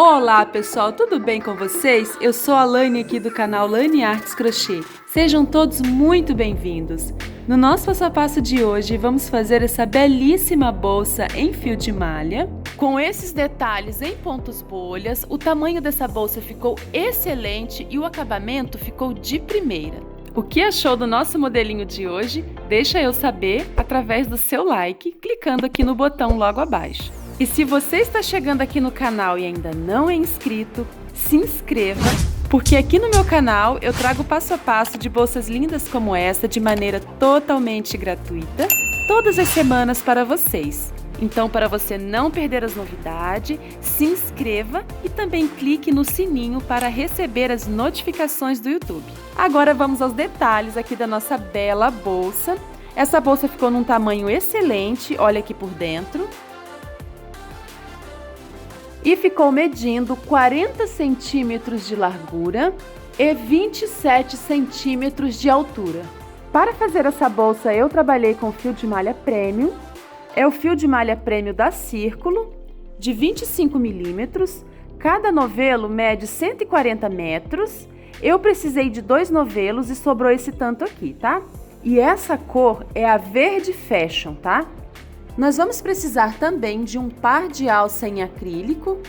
Olá pessoal, tudo bem com vocês? Eu sou a Laine aqui do canal Laine Artes Crochê. Sejam todos muito bem-vindos. No nosso passo a passo de hoje, vamos fazer essa belíssima bolsa em fio de malha. Com esses detalhes em pontos bolhas, o tamanho dessa bolsa ficou excelente e o acabamento ficou de primeira. O que achou do nosso modelinho de hoje? Deixa eu saber através do seu like, clicando aqui no botão logo abaixo. E se você está chegando aqui no canal e ainda não é inscrito, se inscreva, porque aqui no meu canal eu trago passo a passo de bolsas lindas como essa de maneira totalmente gratuita, todas as semanas para vocês. Então, para você não perder as novidades, se inscreva e também clique no sininho para receber as notificações do YouTube. Agora vamos aos detalhes aqui da nossa bela bolsa. Essa bolsa ficou num tamanho excelente, olha aqui por dentro. E ficou medindo 40 centímetros de largura e 27 centímetros de altura. Para fazer essa bolsa eu trabalhei com fio de malha premium. É o fio de malha premium da Círculo, de 25 milímetros. Cada novelo mede 140 metros. Eu precisei de 2 novelos e sobrou esse tanto aqui, tá? E essa cor é a verde fashion, tá? Nós vamos precisar também de um par de alça em acrílico.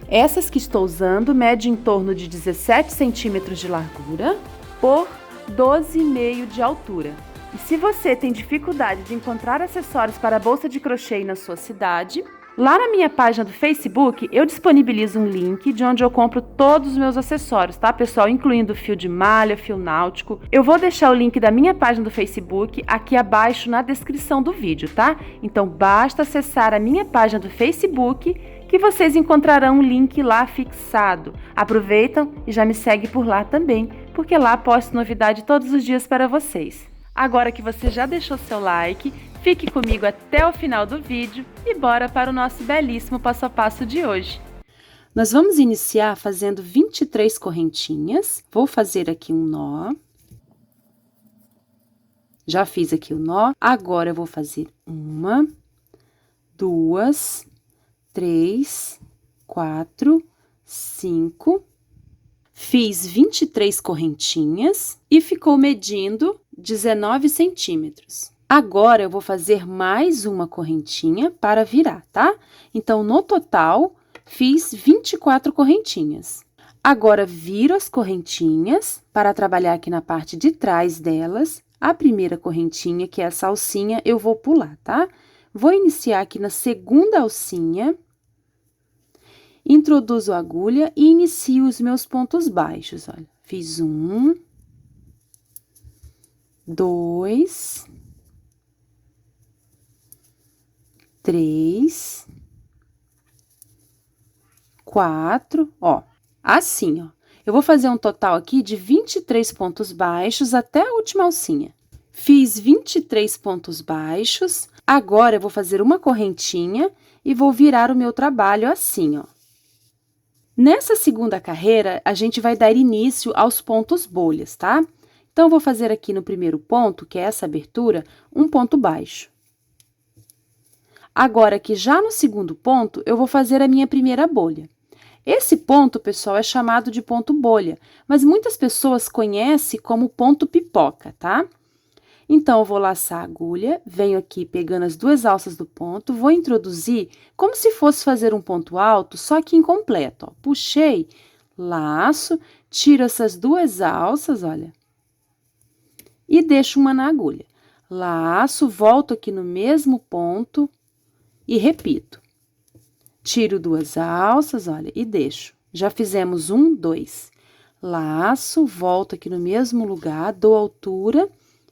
Essas que estou usando medem em torno de 17 centímetros de largura por 12,5 de altura. E se você tem dificuldade de encontrar acessórios para bolsa de crochê na sua cidade, lá na minha página do Facebook eu disponibilizo um link de onde eu compro todos os meus acessórios, tá, pessoal? Incluindo fio de malha, fio náutico. Eu vou deixar o link da minha página do Facebook aqui abaixo na descrição do vídeo, tá? Então basta acessar a minha página do Facebook que vocês encontrarão um link lá fixado. Aproveitam e já me segue por lá também, porque lá posto novidade todos os dias para vocês. Agora que você já deixou seu like, fique comigo até o final do vídeo e bora para o nosso belíssimo passo a passo de hoje. Nós vamos iniciar fazendo 23 correntinhas. Vou fazer aqui um nó. Já fiz aqui o nó. Agora eu vou fazer 1, 2, 3, 4, 5. Fiz 23 correntinhas e ficou medindo 19 centímetros. Agora, eu vou fazer mais uma correntinha para virar, tá? Então, no total, fiz 24 correntinhas. Agora, viro as correntinhas para trabalhar aqui na parte de trás delas. A primeira correntinha, que é essa alcinha, eu vou pular, tá? Vou iniciar aqui na segunda alcinha. Introduzo a agulha e inicio os meus pontos baixos, olha. Fiz 1, 2, 3, 4, ó, assim, ó. Eu vou fazer um total aqui de 23 pontos baixos até a última alcinha. Fiz 23 pontos baixos, agora eu vou fazer uma correntinha e vou virar o meu trabalho assim, ó. Nessa segunda carreira, a gente vai dar início aos pontos bolhas, tá? Então, eu vou fazer aqui no primeiro ponto, que é essa abertura, um ponto baixo. Agora, aqui já no segundo ponto, eu vou fazer a minha primeira bolha. Esse ponto, pessoal, é chamado de ponto bolha, mas muitas pessoas conhecem como ponto pipoca, tá? Então, eu vou laçar a agulha, venho aqui pegando as 2 alças do ponto, vou introduzir como se fosse fazer um ponto alto, só que incompleto, ó. Puxei, laço, tiro essas 2 alças, olha, e deixo uma na agulha. Laço, volto aqui no mesmo ponto e repito. Tiro 2 alças, olha, e deixo. Já fizemos 1, 2. Laço, volto aqui no mesmo lugar, dou altura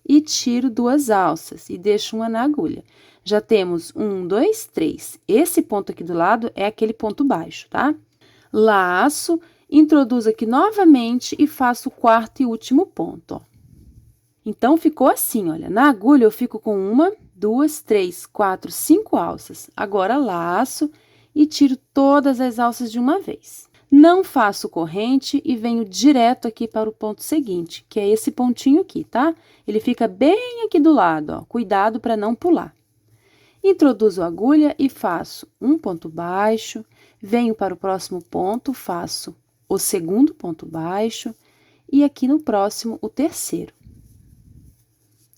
e tiro 2 alças e deixo uma na agulha. Já temos 1, 2, 3. Esse ponto aqui do lado é aquele ponto baixo, tá? Laço, introduzo aqui novamente e faço o quarto e último ponto, ó. Então, ficou assim, olha, na agulha eu fico com 1, 2, 3, 4, 5 alças. Agora, laço e tiro todas as alças de uma vez. Não faço corrente e venho direto aqui para o ponto seguinte, que é esse pontinho aqui, tá? Ele fica bem aqui do lado, ó, cuidado para não pular. Introduzo a agulha e faço um ponto baixo, venho para o próximo ponto, faço o segundo ponto baixo e aqui no próximo o terceiro.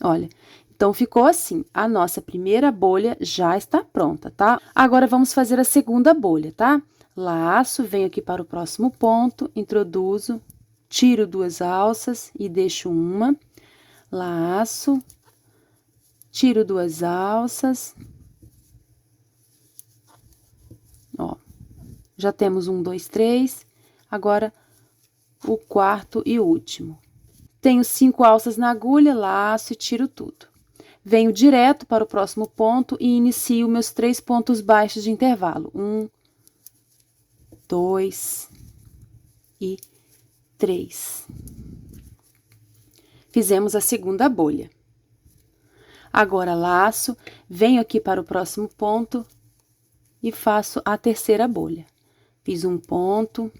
Olha, então ficou assim, a nossa primeira bolha já está pronta, tá? Agora vamos fazer a segunda bolha, tá? Laço, venho aqui para o próximo ponto, introduzo, tiro 2 alças e deixo uma, laço, tiro 2 alças, ó, já temos 1, 2, 3, agora o quarto e último. Tenho 5 alças na agulha, laço e tiro tudo. Venho direto para o próximo ponto e inicio meus 3 pontos baixos de intervalo. 1, 2 e 3. Fizemos a segunda bolha. Agora, laço, venho aqui para o próximo ponto e faço a terceira bolha. Fiz um ponto,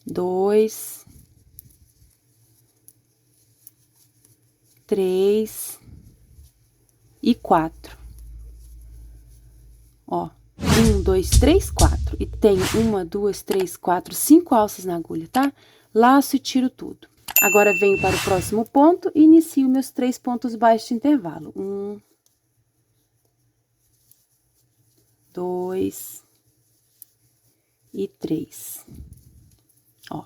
2, 3 e 4. Ó, 1, 2, 3, 4. E tenho 1, 2, 3, 4, 5 alças na agulha, tá? Laço e tiro tudo. Agora, venho para o próximo ponto e inicio meus 3 pontos baixos de intervalo. 1, 2 e 3. Ó.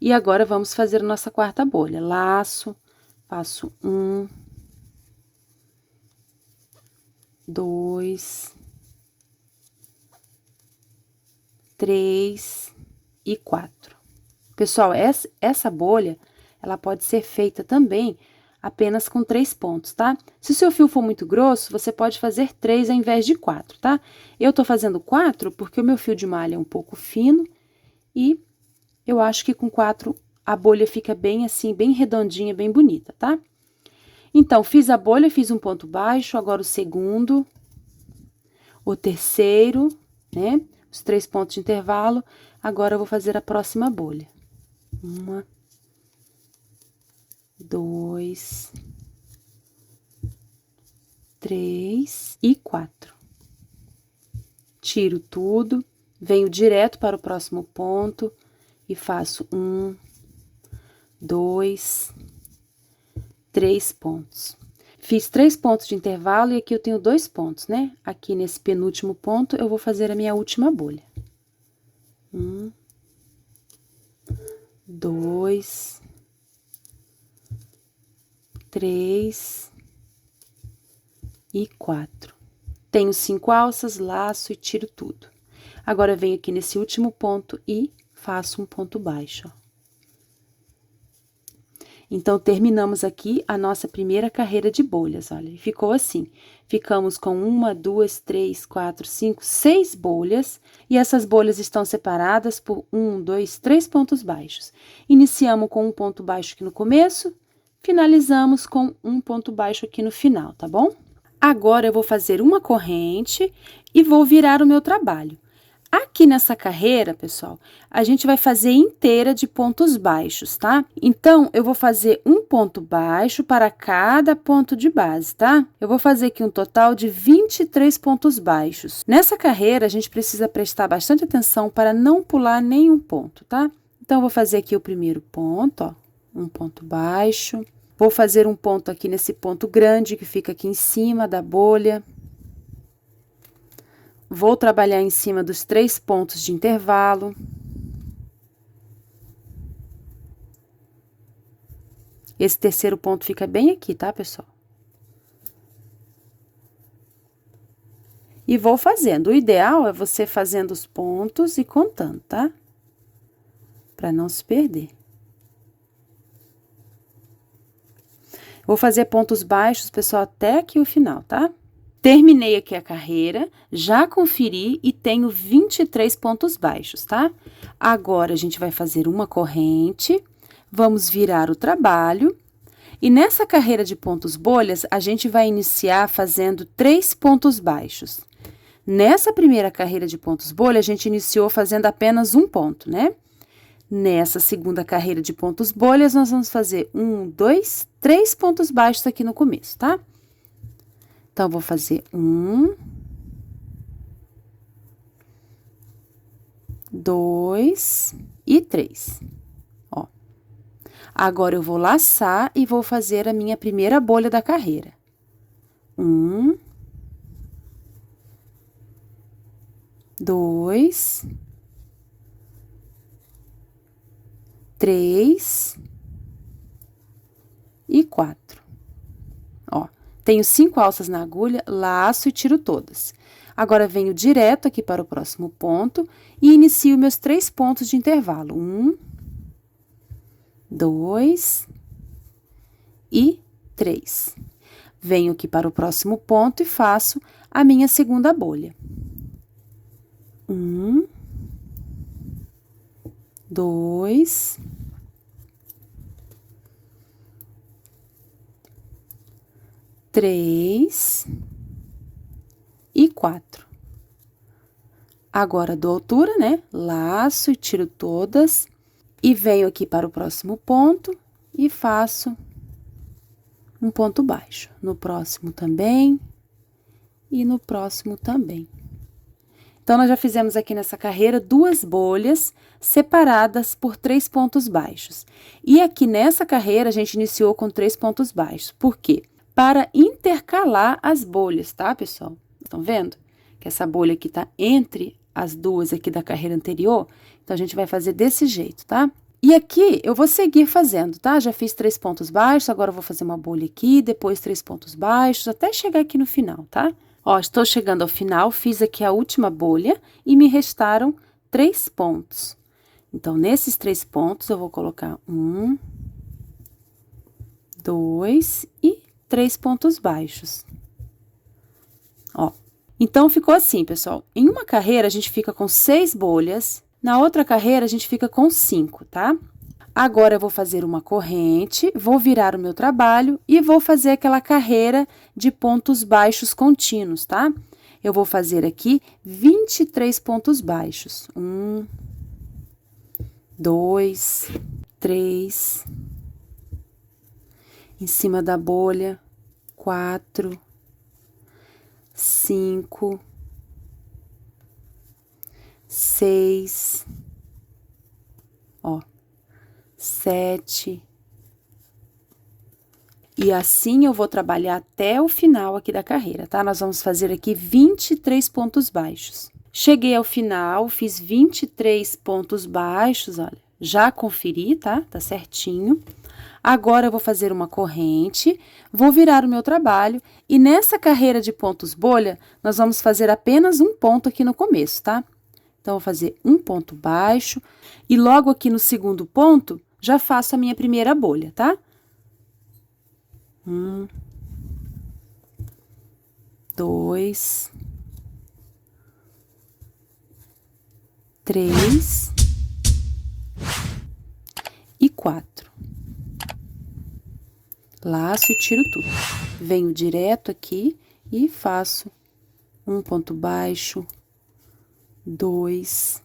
E agora, vamos fazer a nossa quarta bolha. Laço, faço 1, 2, 3 e 4. Pessoal, essa bolha, ela pode ser feita também apenas com 3 pontos, tá? Se o seu fio for muito grosso, você pode fazer 3 ao invés de 4, tá? Eu tô fazendo 4 porque o meu fio de malha é um pouco fino e eu acho que com 4 a bolha fica bem assim, bem redondinha, bem bonita, tá? Então, fiz a bolha, fiz um ponto baixo, agora o segundo, o terceiro, né? Os 3 pontos de intervalo. Agora, eu vou fazer a próxima bolha. 1, 2, 3 e 4. Tiro tudo, venho direto para o próximo ponto e faço 1, 2, 3 pontos. Fiz 3 pontos de intervalo e aqui eu tenho 2 pontos, né? Aqui nesse penúltimo ponto, eu vou fazer a minha última bolha. 1, 2, 3 e 4. Tenho 5 alças, laço e tiro tudo. Agora, venho aqui nesse último ponto e faço um ponto baixo, ó. Então, terminamos aqui a nossa primeira carreira de bolhas, olha, ficou assim. Ficamos com 1, 2, 3, 4, 5, 6 bolhas, e essas bolhas estão separadas por 1, 2, 3 pontos baixos. Iniciamos com um ponto baixo aqui no começo, finalizamos com um ponto baixo aqui no final, tá bom? Agora, eu vou fazer uma corrente e vou virar o meu trabalho. Aqui nessa carreira, pessoal, a gente vai fazer inteira de pontos baixos, tá? Então, eu vou fazer um ponto baixo para cada ponto de base, tá? Eu vou fazer aqui um total de 23 pontos baixos. Nessa carreira, a gente precisa prestar bastante atenção para não pular nenhum ponto, tá? Então, eu vou fazer aqui o primeiro ponto, ó, um ponto baixo. Vou fazer um ponto aqui nesse ponto grande que fica aqui em cima da bolha. Vou trabalhar em cima dos 3 pontos de intervalo. Esse terceiro ponto fica bem aqui, tá, pessoal? E vou fazendo. O ideal é você fazendo os pontos e contando, tá? Pra não se perder. Vou fazer pontos baixos, pessoal, até aqui o final, tá? Terminei aqui a carreira, já conferi e tenho 23 pontos baixos, tá? Agora, a gente vai fazer uma corrente, vamos virar o trabalho, e nessa carreira de pontos bolhas, a gente vai iniciar fazendo 3 pontos baixos. Nessa primeira carreira de pontos bolha, a gente iniciou fazendo apenas um ponto, né? Nessa segunda carreira de pontos bolhas, nós vamos fazer 1, 2, 3 pontos baixos aqui no começo, tá? Então, vou fazer 1, 2 e 3. Ó. Agora, eu vou laçar e vou fazer a minha primeira bolha da carreira. 1, 2, 3 e 4. Ó, tenho 5 alças na agulha, laço e tiro todas. Agora, venho direto aqui para o próximo ponto e inicio meus 3 pontos de intervalo. 1, 2 e 3. Venho aqui para o próximo ponto e faço a minha segunda bolha. 1, 2, 3 e 4. Agora, dou altura, né? Laço e tiro todas. E venho aqui para o próximo ponto e faço um ponto baixo. No próximo também e no próximo também. Então, nós já fizemos aqui nessa carreira 2 bolhas separadas por 3 pontos baixos. E aqui nessa carreira, a gente iniciou com 3 pontos baixos. Por quê? Para intercalar as bolhas, tá, pessoal? Estão vendo? Que essa bolha aqui tá entre as duas aqui da carreira anterior. Então, a gente vai fazer desse jeito, tá? E aqui, eu vou seguir fazendo, tá? Já fiz 3 pontos baixos, agora eu vou fazer uma bolha aqui, depois 3 pontos baixos, até chegar aqui no final, tá? Ó, estou chegando ao final, fiz aqui a última bolha e me restaram 3 pontos. Então, nesses 3 pontos, eu vou colocar 1, 2 e 3 pontos baixos. Ó, então, ficou assim, pessoal. Em uma carreira, a gente fica com 6 bolhas, na outra carreira, a gente fica com 5, tá? Agora, eu vou fazer uma corrente, vou virar o meu trabalho e vou fazer aquela carreira de pontos baixos contínuos, tá? Eu vou fazer aqui 23 pontos baixos. 1, 2, 3. Em cima da bolha, 4, 5, 6, ó. 7. E assim eu vou trabalhar até o final aqui da carreira, tá? Nós vamos fazer aqui 23 pontos baixos. Cheguei ao final, fiz 23 pontos baixos, olha, já conferi, tá? Tá certinho. Agora, eu vou fazer uma corrente, vou virar o meu trabalho e nessa carreira de pontos bolha, nós vamos fazer apenas um ponto aqui no começo, tá? Então, vou fazer um ponto baixo e logo aqui no segundo ponto, já faço a minha primeira bolha, tá? 1, 2, 3 e 4. Laço e tiro tudo. Venho direto aqui e faço um ponto baixo, 2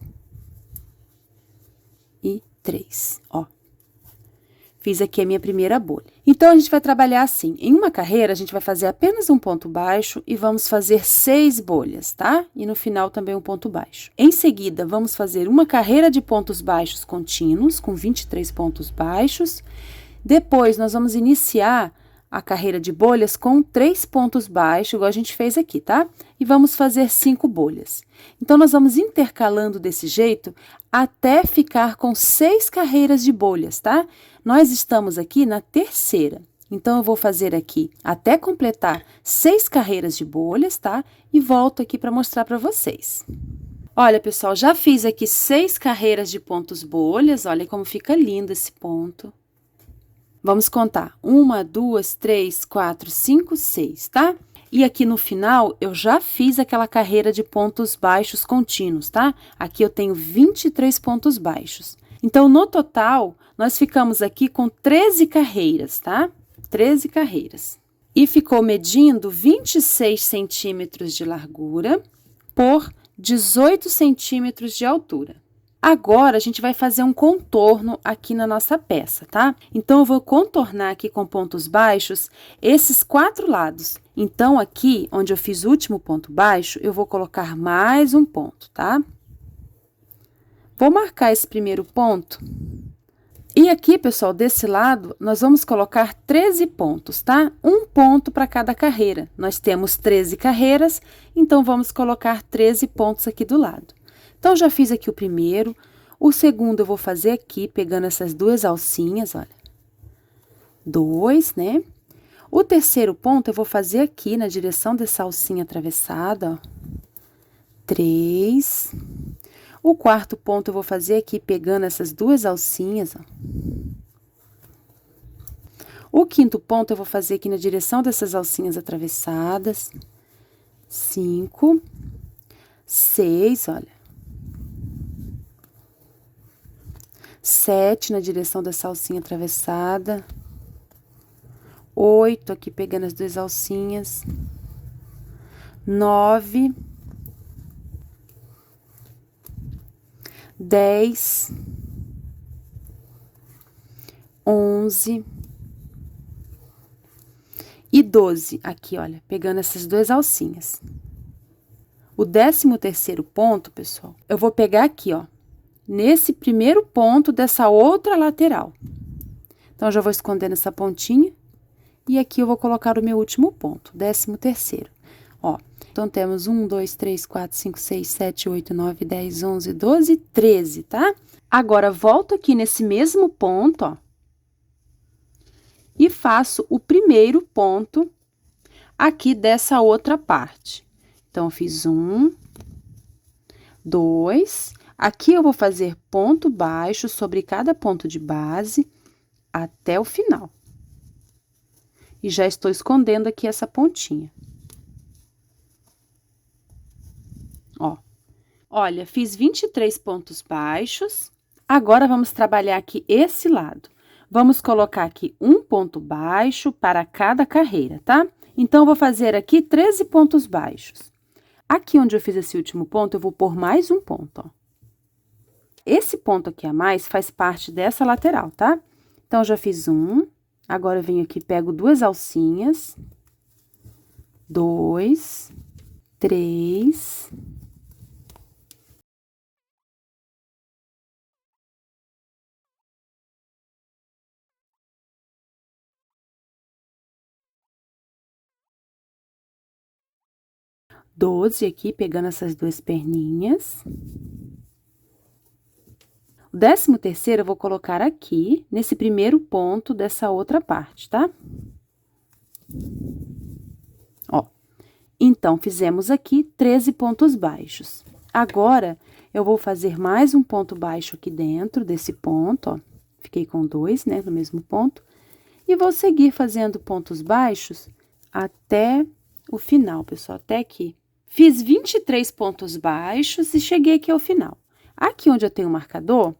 e 3, ó. Fiz aqui a minha primeira bolha. Então, a gente vai trabalhar assim. Em uma carreira, a gente vai fazer apenas um ponto baixo e vamos fazer 6 bolhas, tá? E no final também um ponto baixo. Em seguida, vamos fazer uma carreira de pontos baixos contínuos, com 23 pontos baixos. Depois, nós vamos iniciar a carreira de bolhas com 3 pontos baixos, igual a gente fez aqui, tá? E vamos fazer 5 bolhas. Então, nós vamos intercalando desse jeito até ficar com 6 carreiras de bolhas, tá? Nós estamos aqui na terceira. Então, eu vou fazer aqui até completar 6 carreiras de bolhas, tá? E volto aqui para mostrar para vocês. Olha, pessoal, já fiz aqui 6 carreiras de pontos bolhas, olha como fica lindo esse ponto. Vamos contar. 1, 2, 3, 4, 5, 6, tá? E aqui no final, eu já fiz aquela carreira de pontos baixos contínuos, tá? Aqui eu tenho 23 pontos baixos. Então, no total, nós ficamos aqui com 13 carreiras, tá? 13 carreiras. E ficou medindo 26 centímetros de largura por 18 centímetros de altura. Agora, a gente vai fazer um contorno aqui na nossa peça, tá? Então, eu vou contornar aqui com pontos baixos esses 4 lados. Então, aqui, onde eu fiz o último ponto baixo, eu vou colocar mais um ponto, tá? Vou marcar esse primeiro ponto. E aqui, pessoal, desse lado, nós vamos colocar 13 pontos, tá? Um ponto para cada carreira. Nós temos 13 carreiras, então vamos colocar 13 pontos aqui do lado. Então, já fiz aqui o primeiro. O segundo eu vou fazer aqui, pegando essas duas alcinhas, olha. 2, né? O terceiro ponto eu vou fazer aqui, na direção dessa alcinha atravessada, ó. 3. O quarto ponto eu vou fazer aqui, pegando essas duas alcinhas, ó. O quinto ponto eu vou fazer aqui na direção dessas alcinhas atravessadas. 5. 6, olha. 7 na direção dessa alcinha atravessada. 8 aqui pegando as duas alcinhas. 9. 10. 11. E 12 aqui, olha, pegando essas duas alcinhas. O 13º ponto, pessoal, eu vou pegar aqui, ó, nesse primeiro ponto dessa outra lateral. Então, eu já vou esconder nessa pontinha. E aqui eu vou colocar o meu último ponto, 13º. Ó, então, temos 1, 2, 3, 4, 5, 6, 7, 8, 9, 10, 11, 12, 13, tá? Agora, volto aqui nesse mesmo ponto, ó. E faço o primeiro ponto aqui dessa outra parte. Então, eu fiz 1, 2... Aqui, eu vou fazer ponto baixo sobre cada ponto de base até o final. E já estou escondendo aqui essa pontinha. Ó. Olha, fiz 23 pontos baixos. Agora, vamos trabalhar aqui esse lado. Vamos colocar aqui um ponto baixo para cada carreira, tá? Então, eu vou fazer aqui 13 pontos baixos. Aqui onde eu fiz esse último ponto, eu vou pôr mais um ponto, ó. Esse ponto aqui a mais faz parte dessa lateral, tá? Então, eu já fiz 1. Agora, eu venho aqui, pego duas alcinhas. 2, 3. Doze aqui, pegando essas duas perninhas. O 13º eu vou colocar aqui, nesse primeiro ponto dessa outra parte, tá? Ó, então, fizemos aqui 13 pontos baixos. Agora, eu vou fazer mais um ponto baixo aqui dentro desse ponto, ó. Fiquei com 2, né, no mesmo ponto. E vou seguir fazendo pontos baixos até o final, pessoal, até aqui. Fiz 23 pontos baixos e cheguei aqui ao final. Aqui onde eu tenho o marcador,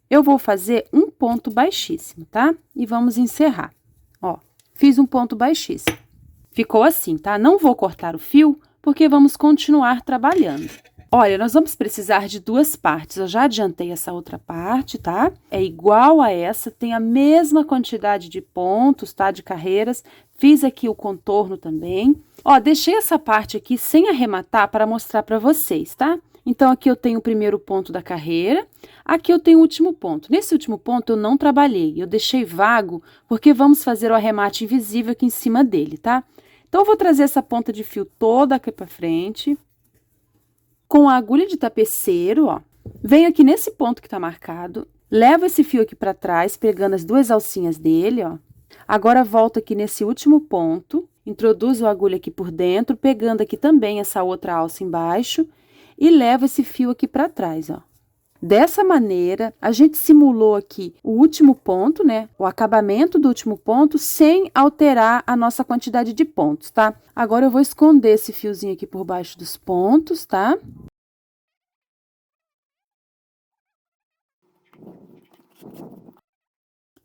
eu vou fazer um ponto baixíssimo, tá? E vamos encerrar. Ó, fiz um ponto baixíssimo. Ficou assim, tá? Não vou cortar o fio, porque vamos continuar trabalhando. Olha, nós vamos precisar de duas partes. Eu já adiantei essa outra parte, tá? É igual a essa, tem a mesma quantidade de pontos, tá? De carreiras. Fiz aqui o contorno também. Ó, deixei essa parte aqui sem arrematar para mostrar para vocês, tá? Então, aqui eu tenho o primeiro ponto da carreira, aqui eu tenho o último ponto. Nesse último ponto, eu não trabalhei, eu deixei vago, porque vamos fazer o arremate invisível aqui em cima dele, tá? Então, eu vou trazer essa ponta de fio toda aqui pra frente, com a agulha de tapeceiro, ó. Venho aqui nesse ponto que tá marcado, levo esse fio aqui pra trás, pegando as duas alcinhas dele, ó. Agora, volto aqui nesse último ponto, introduzo a agulha aqui por dentro, pegando aqui também essa outra alça embaixo, e levo esse fio aqui para trás, ó. Dessa maneira, a gente simulou aqui o último ponto, né? O acabamento do último ponto, sem alterar a nossa quantidade de pontos, tá? Agora, eu vou esconder esse fiozinho aqui por baixo dos pontos, tá?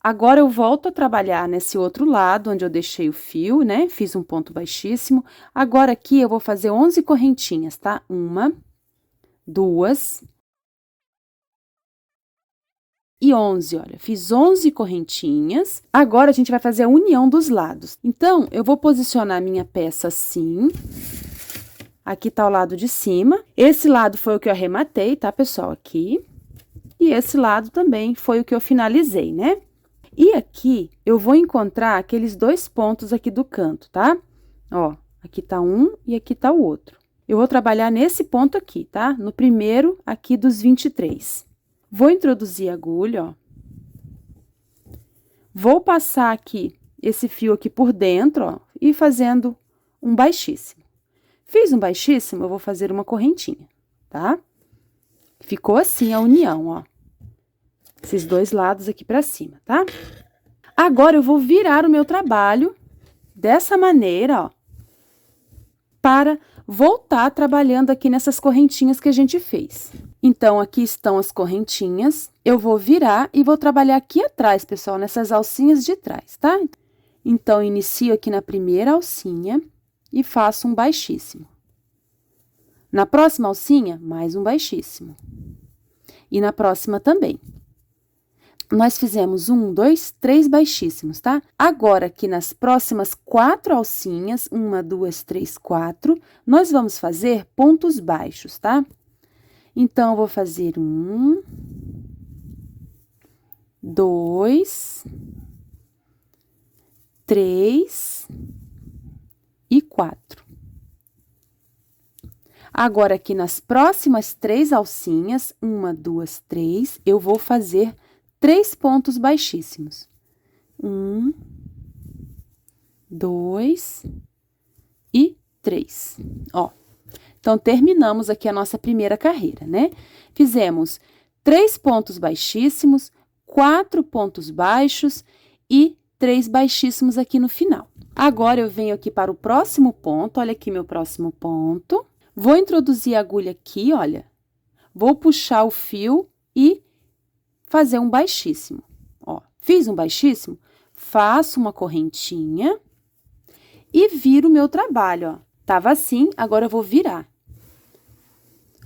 Agora, eu volto a trabalhar nesse outro lado, onde eu deixei o fio, né? Fiz um ponto baixíssimo. Agora, aqui, eu vou fazer 11 correntinhas, tá? 1, 2 e 11, olha, fiz 11 correntinhas. Agora, a gente vai fazer a união dos lados. Então, eu vou posicionar a minha peça assim. Aqui tá o lado de cima. Esse lado foi o que eu arrematei, tá, pessoal? Aqui. E esse lado também foi o que eu finalizei, né? E aqui, eu vou encontrar aqueles 2 pontos aqui do canto, tá? Ó, aqui tá um e aqui tá o outro. Eu vou trabalhar nesse ponto aqui, tá? No primeiro aqui dos 23. Vou introduzir a agulha, ó. Vou passar aqui esse fio aqui por dentro, ó, e fazendo um baixíssimo. Fiz um baixíssimo, eu vou fazer uma correntinha, tá? Ficou assim a união, ó. Esses 2 lados aqui pra cima, tá? Agora, eu vou virar o meu trabalho dessa maneira, ó, para voltar trabalhando aqui nessas correntinhas que a gente fez. Então, aqui estão as correntinhas, eu vou virar e vou trabalhar aqui atrás, pessoal, nessas alcinhas de trás, tá? Então, inicio aqui na primeira alcinha e faço um baixíssimo. Na próxima alcinha, mais um baixíssimo. E na próxima também. Nós fizemos 1, 2, 3 baixíssimos, tá? Agora, aqui nas próximas 4 alcinhas, 1, 2, 3, 4, nós vamos fazer pontos baixos, tá? Então, eu vou fazer 1, 2, 3 e 4. Agora, aqui nas próximas 3 alcinhas, 1, 2, 3, eu vou fazer 3 pontos baixíssimos. 1, 2 e 3. Ó, então, terminamos aqui a nossa primeira carreira, né? Fizemos 3 pontos baixíssimos, 4 pontos baixos e 3 baixíssimos aqui no final. Agora, eu venho aqui para o próximo ponto, olha aqui meu próximo ponto. Vou introduzir a agulha aqui, olha. Vou puxar o fio e fazer um baixíssimo. Ó, fiz um baixíssimo, faço uma correntinha e viro o meu trabalho, ó. Tava assim, agora eu vou virar.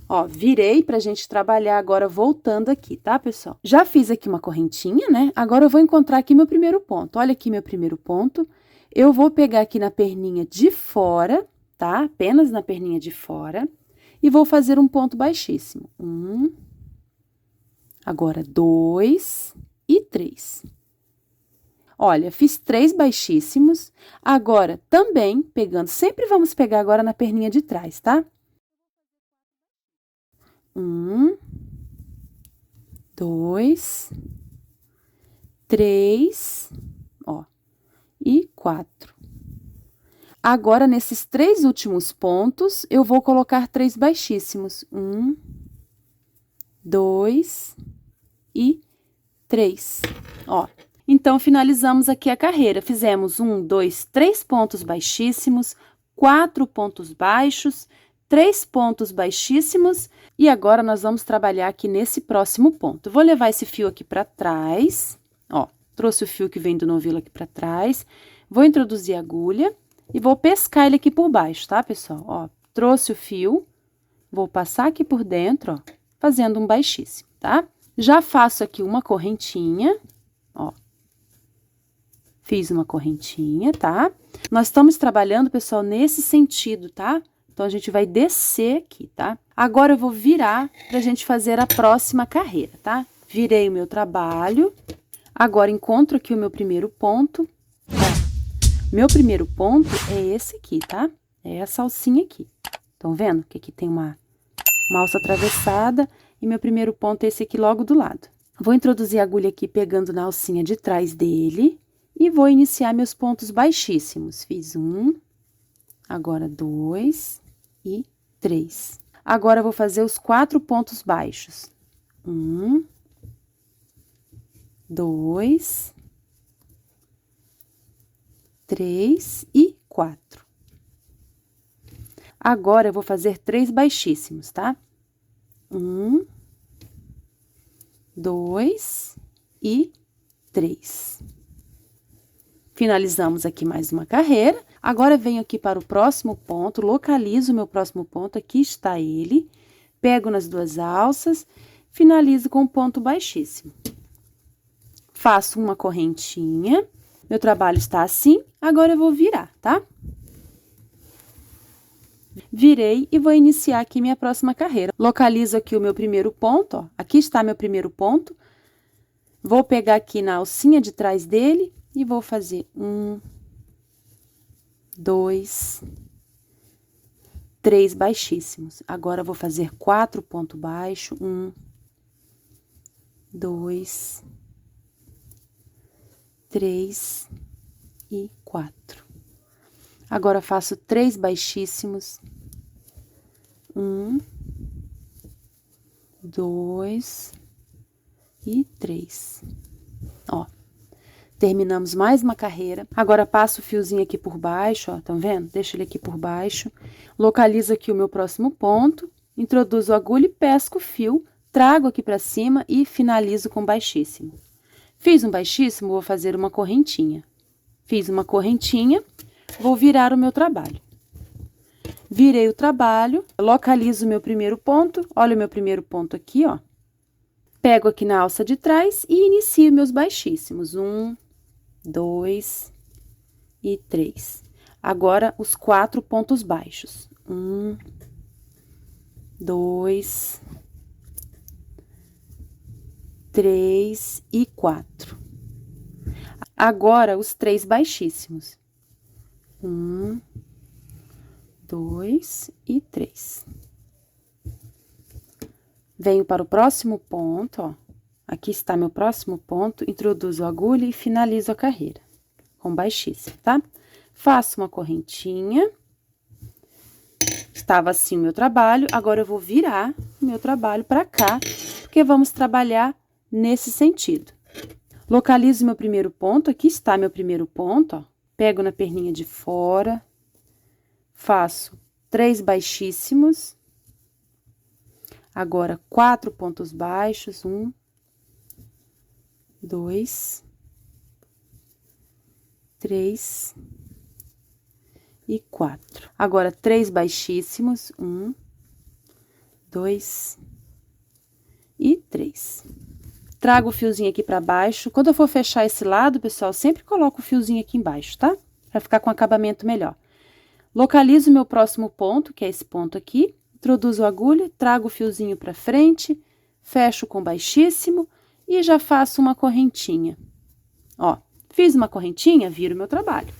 Ó, virei pra gente trabalhar agora voltando aqui, tá, pessoal? Já fiz aqui uma correntinha, né? Agora eu vou encontrar aqui meu primeiro ponto. Olha aqui meu primeiro ponto. Eu vou pegar aqui na perninha de fora, tá? Apenas na perninha de fora. E vou fazer um ponto baixíssimo. 1, agora 2 e 3. Olha, fiz 3 baixíssimos. Agora, também pegando, sempre vamos pegar agora na perninha de trás, tá? 1, 2, 3, ó, e 4. Agora, nesses 3 últimos pontos, eu vou colocar 3 baixíssimos. 1, 2 e 3. Ó, então, finalizamos aqui a carreira. Fizemos 1, 2, 3 pontos baixíssimos, 4 pontos baixos, 3 pontos baixíssimos, e agora nós vamos trabalhar aqui nesse próximo ponto. Vou levar esse fio aqui para trás, ó, trouxe o fio que vem do novelo aqui para trás, vou introduzir a agulha e vou pescar ele aqui por baixo, tá, pessoal? Ó, trouxe o fio, vou passar aqui por dentro, ó, fazendo um baixíssimo, tá? Já faço aqui uma correntinha, ó. Fiz uma correntinha, tá? Nós estamos trabalhando, pessoal, nesse sentido, tá? Então, a gente vai descer aqui, tá? Agora, eu vou virar pra gente fazer a próxima carreira, tá? Virei o meu trabalho. Agora, encontro aqui o meu primeiro ponto. Meu primeiro ponto é esse aqui, tá? É essa alcinha aqui. Estão vendo que aqui tem uma alça atravessada e meu primeiro ponto é esse aqui logo do lado. Vou introduzir a agulha aqui pegando na alcinha de trás dele e vou iniciar meus pontos baixíssimos. Fiz 1, agora 2 e 3. Agora, eu vou fazer os 4 pontos baixos. 1, 2, 3 e 4. Agora, eu vou fazer 3 baixíssimos, tá? 1, 2 e 3. Finalizamos aqui mais uma carreira. Agora, venho aqui para o próximo ponto, localizo o meu próximo ponto, aqui está ele. Pego nas 2 alças, finalizo com um ponto baixíssimo. Faço uma correntinha, meu trabalho está assim, agora eu vou virar, tá? virei e vou iniciar aqui minha próxima carreira. Localizo aqui o meu primeiro ponto, ó. Aqui está meu primeiro ponto. Vou pegar aqui na alcinha de trás dele e vou fazer 1, 2, 3 baixíssimos. Agora, vou fazer 4 pontos baixos. 1, 2, 3 e 4. Agora, faço 3 baixíssimos. 1, 2 e 3. Ó, terminamos mais uma carreira. Agora, passo o fiozinho aqui por baixo, ó, tá vendo? Deixo ele aqui por baixo. Localizo aqui o meu próximo ponto, introduzo a agulha e pesco o fio, trago aqui pra cima e finalizo com baixíssimo. Fiz um baixíssimo, vou fazer uma correntinha. Fiz uma correntinha, vou virar o meu trabalho. Virei o trabalho, localizo o meu primeiro ponto, olha o meu primeiro ponto aqui, ó. Pego aqui na alça de trás e inicio meus baixíssimos. 1, 2 e 3. Agora, os 4 pontos baixos. 1, 2, 3 e 4. Agora, os 3 baixíssimos. 1, 2 e 3. Venho para o próximo ponto, ó. Aqui está meu próximo ponto, introduzo a agulha e finalizo a carreira com baixíssimo, tá? Faço uma correntinha. Estava assim o meu trabalho, agora eu vou virar o meu trabalho para cá, porque vamos trabalhar nesse sentido. Localizo meu primeiro ponto, aqui está meu primeiro ponto, ó. Pego na perninha de fora, faço 3 baixíssimos. Agora, 4 pontos baixos, 1, 2, 3 e 4. Agora, 3 baixíssimos, 1, 2 e 3. Trago o fiozinho aqui pra baixo. Quando eu for fechar esse lado, pessoal, sempre coloco o fiozinho aqui embaixo, tá? Pra ficar com acabamento melhor. Localizo o meu próximo ponto, que é esse ponto aqui. Introduzo a agulha, trago o fiozinho pra frente, fecho com baixíssimo e já faço uma correntinha. Ó, fiz uma correntinha, viro o meu trabalho.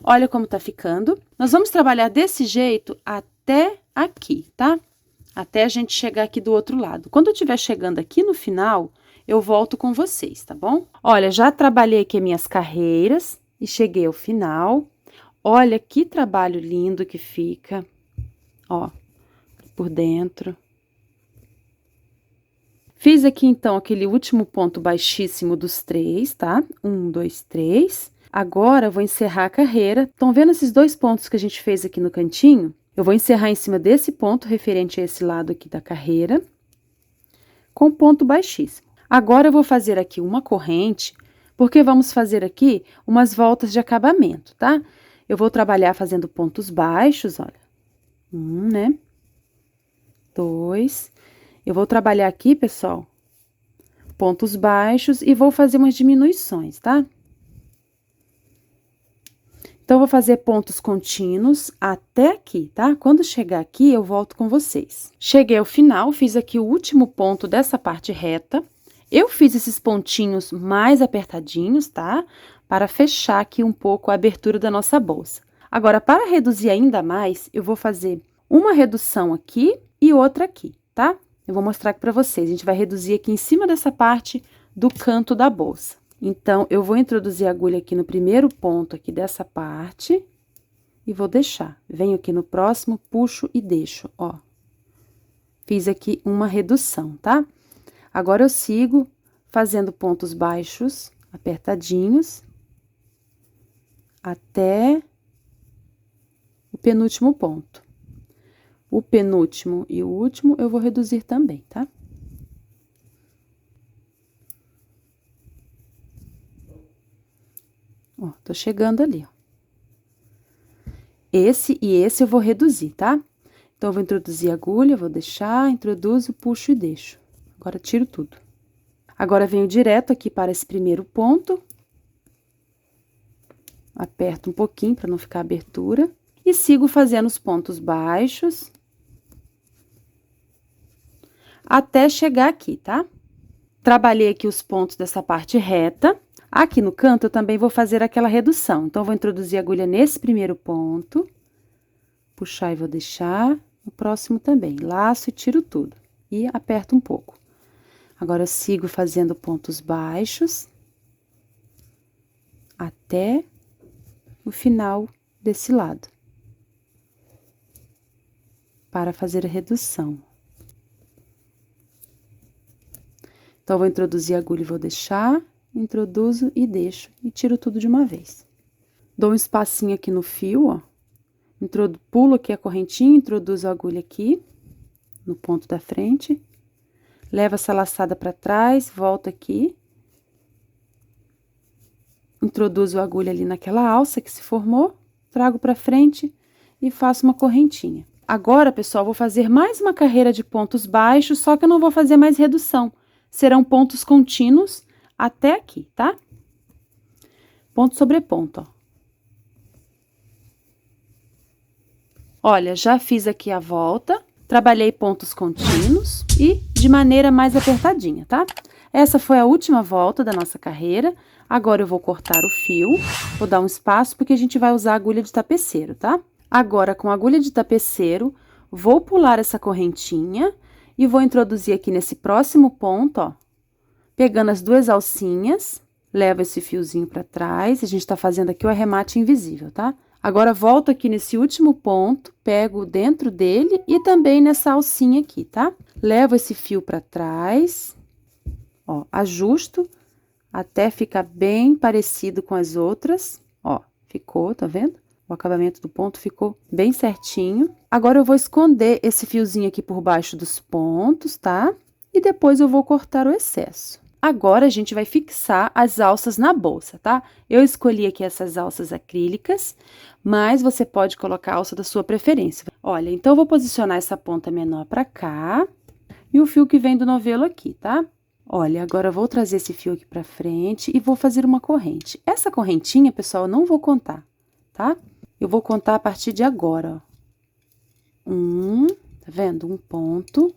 Olha como tá ficando. Nós vamos trabalhar desse jeito até aqui, tá? Até a gente chegar aqui do outro lado. Quando eu estiver chegando aqui no final, eu volto com vocês, tá bom? Olha, já trabalhei aqui minhas carreiras e cheguei ao final. Olha que trabalho lindo que fica. Ó, por dentro. Fiz aqui, então, aquele último ponto baixíssimo dos 3, tá? 1, 2, 3. Agora, eu vou encerrar a carreira. Estão vendo esses 2 pontos que a gente fez aqui no cantinho? Eu vou encerrar em cima desse ponto, referente a esse lado aqui da carreira, com ponto baixíssimo. Agora, eu vou fazer aqui uma corrente, porque vamos fazer aqui umas voltas de acabamento, tá? Eu vou trabalhar fazendo pontos baixos, olha. 1, né? 2. Eu vou trabalhar aqui, pessoal, pontos baixos e vou fazer umas diminuições, tá? Então, eu vou fazer pontos contínuos até aqui, tá? Quando chegar aqui, eu volto com vocês. Cheguei ao final, fiz aqui o último ponto dessa parte reta. Eu fiz esses pontinhos mais apertadinhos, tá? Para fechar aqui um pouco a abertura da nossa bolsa. Agora, para reduzir ainda mais, eu vou fazer uma redução aqui e outra aqui, tá? Eu vou mostrar aqui para vocês. A gente vai reduzir aqui em cima dessa parte do canto da bolsa. Então, eu vou introduzir a agulha aqui no primeiro ponto aqui dessa parte e vou deixar. Venho aqui no próximo, puxo e deixo, ó. Fiz aqui uma redução, tá? Agora, eu sigo fazendo pontos baixos, apertadinhos, até o penúltimo ponto. O penúltimo e o último eu vou reduzir também, tá? Ó, tô chegando ali, ó. Esse e esse eu vou reduzir, tá? Então, eu vou introduzir a agulha, vou deixar, introduzo, puxo e deixo. Agora, tiro tudo. Agora, venho direto aqui para esse primeiro ponto. Aperto um pouquinho para não ficar abertura. e sigo fazendo os pontos baixos até chegar aqui, tá? Trabalhei aqui os pontos dessa parte reta. Aqui no canto, eu também vou fazer aquela redução. Então, vou introduzir a agulha nesse primeiro ponto, puxar e vou deixar. No próximo também, laço e tiro tudo. E aperto um pouco. Agora, eu sigo fazendo pontos baixos até o final desse lado, para fazer a redução. Então, vou introduzir a agulha e vou deixar, introduzo e deixo, e tiro tudo de uma vez. Dou um espacinho aqui no fio, ó, pulo aqui a correntinha, introduzo a agulha aqui, no ponto da frente, levo essa laçada para trás, volto aqui, introduzo a agulha ali naquela alça que se formou, trago para frente e faço uma correntinha. Agora, pessoal, vou fazer mais uma carreira de pontos baixos, só que eu não vou fazer mais redução. Serão pontos contínuos até aqui, tá? Ponto sobre ponto, ó. Olha, já fiz aqui a volta, trabalhei pontos contínuos e de maneira mais apertadinha, tá? Essa foi a última volta da nossa carreira. Agora, eu vou cortar o fio, vou dar um espaço, porque a gente vai usar a agulha de tapeceiro, tá? Agora, com a agulha de tapeceiro, vou pular essa correntinha e vou introduzir aqui nesse próximo ponto, ó, pegando as duas alcinhas, levo esse fiozinho pra trás, a gente tá fazendo aqui o arremate invisível, tá? Agora, volto aqui nesse último ponto, pego dentro dele e também nessa alcinha aqui, tá? Levo esse fio pra trás, ó, ajusto até ficar bem parecido com as outras, ó, ficou, tá vendo? O acabamento do ponto ficou bem certinho. Agora, eu vou esconder esse fiozinho aqui por baixo dos pontos, tá? E depois eu vou cortar o excesso. Agora, a gente vai fixar as alças na bolsa, tá? Eu escolhi aqui essas alças acrílicas, mas você pode colocar a alça da sua preferência. Olha, então, eu vou posicionar essa ponta menor pra cá e o fio que vem do novelo aqui, tá? Olha, agora eu vou trazer esse fio aqui pra frente e vou fazer uma corrente. Essa correntinha, pessoal, eu não vou contar, tá? Eu vou contar a partir de agora, ó. Tá vendo? Um ponto.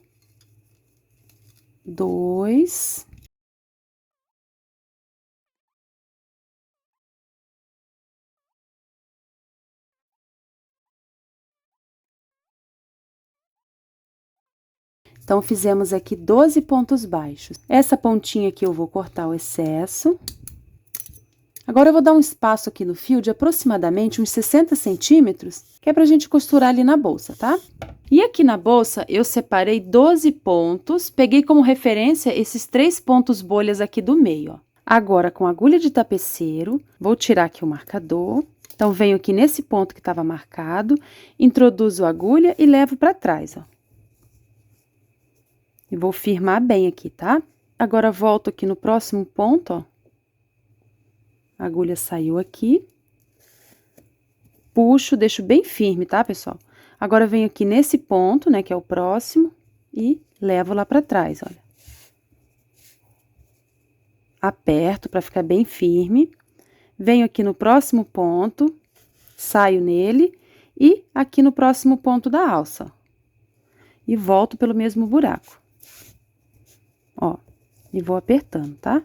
2. Então, fizemos aqui 12 pontos baixos. Essa pontinha aqui eu vou cortar o excesso. Agora, eu vou dar um espaço aqui no fio de aproximadamente uns 60 centímetros, que é pra gente costurar ali na bolsa, tá? E aqui na bolsa, eu separei 12 pontos, peguei como referência esses 3 pontos bolhas aqui do meio, ó. Agora, com a agulha de tapeceiro, vou tirar aqui o marcador. Então, venho aqui nesse ponto que estava marcado, introduzo a agulha e levo pra trás, ó. E vou firmar bem aqui, tá? Agora, volto aqui no próximo ponto, ó. A agulha saiu aqui. Puxo, deixo bem firme, tá, pessoal? Agora, venho aqui nesse ponto, né, que é o próximo, e levo lá pra trás, olha. Aperto pra ficar bem firme. Venho aqui no próximo ponto, saio nele, e aqui no próximo ponto da alça, ó. E volto pelo mesmo buraco. Ó, e vou apertando, tá?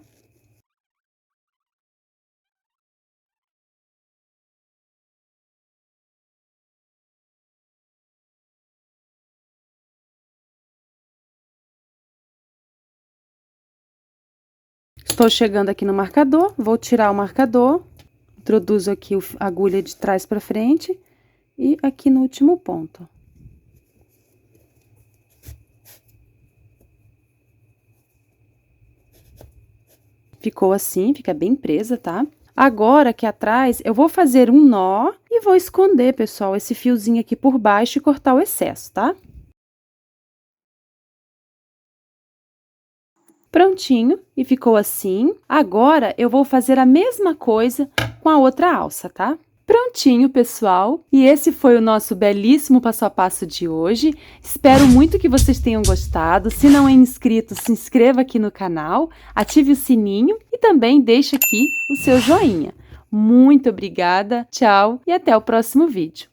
Estou chegando aqui no marcador, vou tirar o marcador, introduzo aqui a agulha de trás para frente e aqui no último ponto. Ficou assim, fica bem presa, tá? Agora, aqui atrás, eu vou fazer um nó e vou esconder, pessoal, esse fiozinho aqui por baixo e cortar o excesso, tá? Prontinho, e ficou assim. Agora, eu vou fazer a mesma coisa com a outra alça, tá? Prontinho, pessoal! E esse foi o nosso belíssimo passo a passo de hoje. Espero muito que vocês tenham gostado. Se não é inscrito, se inscreva aqui no canal, ative o sininho e também deixe aqui o seu joinha. Muito obrigada, tchau e até o próximo vídeo.